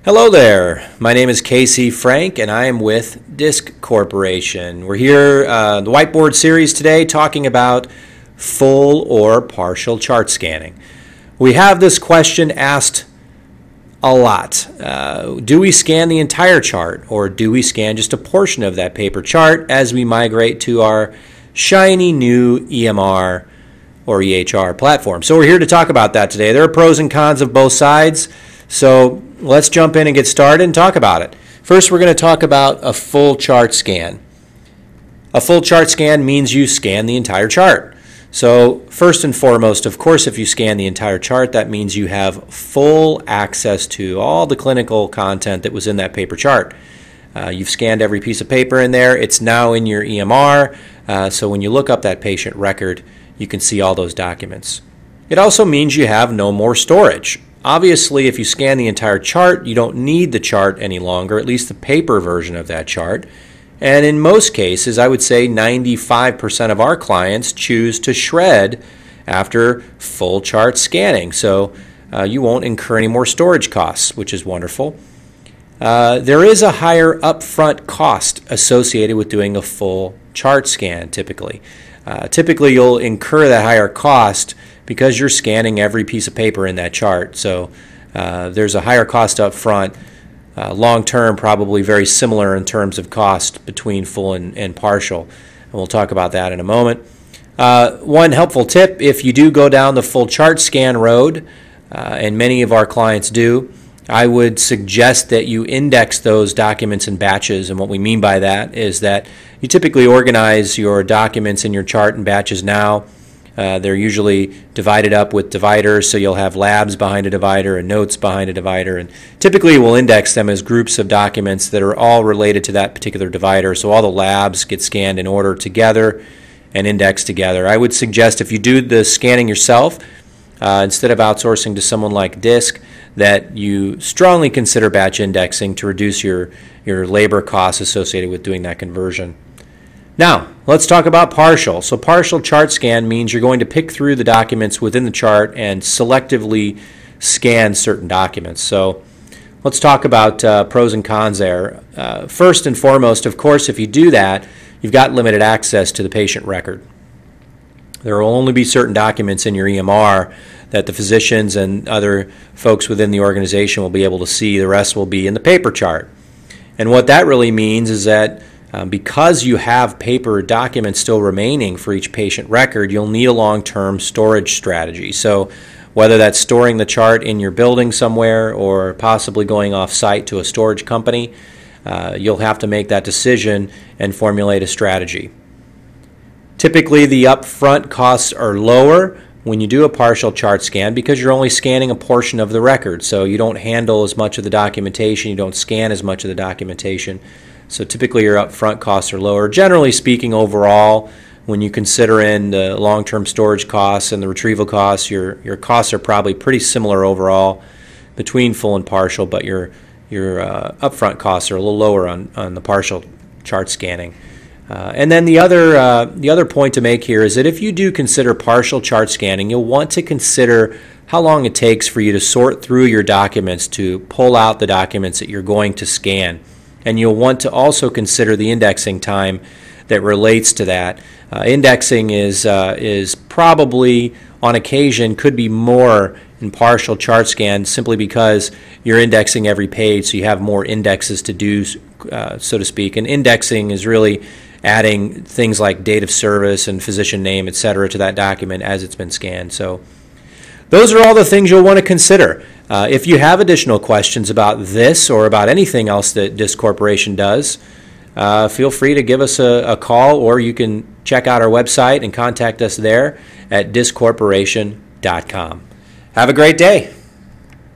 Hello there, my name is Casey Frank and I am with Disc Corporation. We're here, the whiteboard series today, talking about full or partial chart scanning. We have this question asked a lot. Do we scan the entire chart or do we scan just a portion of that paper chart as we migrate to our shiny new EMR or EHR platform? So we're here to talk about that today. There are pros and cons of both sides. So let's jump in and get started and talk about it. First, we're going to talk about a full chart scan. A full chart scan means you scan the entire chart. So first and foremost, of course, if you scan the entire chart, that means you have full access to all the clinical content that was in that paper chart. You've scanned every piece of paper in there. It's now in your EMR. So when you look up that patient record, you can see all those documents. It also means you have no more storage. Obviously, if you scan the entire chart, you don't need the chart any longer, at least the paper version of that chart. And in most cases, I would say 95% of our clients choose to shred after full chart scanning. So you won't incur any more storage costs, which is wonderful. There is a higher upfront cost associated with doing a full chart scan typically. Typically, you'll incur that higher cost because you're scanning every piece of paper in that chart. So there's a higher cost up front. Long term, probably very similar in terms of cost between full and partial. And we'll talk about that in a moment. One helpful tip, if you do go down the full chart scan road, and many of our clients do, I would suggest that you index those documents in batches. And what we mean by that is that you typically organize your documents in your chart in batches now. They're usually divided up with dividers, so you'll have labs behind a divider and notes behind a divider, and typically we'll index them as groups of documents that are all related to that particular divider, so all the labs get scanned in order together and indexed together. I would suggest if you do the scanning yourself, instead of outsourcing to someone like Disc, that you strongly consider batch indexing to reduce your labor costs associated with doing that conversion. Now, let's talk about partial. So partial chart scan means you're going to pick through the documents within the chart and selectively scan certain documents. So let's talk about pros and cons there. First and foremost, of course, if you do that, you've got limited access to the patient record. There will only be certain documents in your EMR that the physicians and other folks within the organization will be able to see. The rest will be in the paper chart. And what that really means is that because you have paper documents still remaining for each patient record, you'll need a long-term storage strategy. So whether that's storing the chart in your building somewhere or possibly going off-site to a storage company, you'll have to make that decision and formulate a strategy. Typically, the upfront costs are lower when you do a partial chart scan because you're only scanning a portion of the record. So you don't handle as much of the documentation, you don't scan as much of the documentation. So typically your upfront costs are lower. Generally speaking, overall, when you consider in the long-term storage costs and the retrieval costs, your costs are probably pretty similar overall between full and partial, but your upfront costs are a little lower on the partial chart scanning. And then the other point to make here is that if you do consider partial chart scanning, you'll want to consider how long it takes for you to sort through your documents to pull out the documents that you're going to scan. And you'll want to also consider the indexing time that relates to that. Indexing is probably, on occasion, could be more in partial chart scan simply because you're indexing every page, so you have more indexes to do, so to speak. And indexing is really adding things like date of service and physician name, etc., to that document as it's been scanned. So those are all the things you'll want to consider. If you have additional questions about this or about anything else that Disc Corporation does, feel free to give us a call, or you can check out our website and contact us there at disccorporation.com. Have a great day.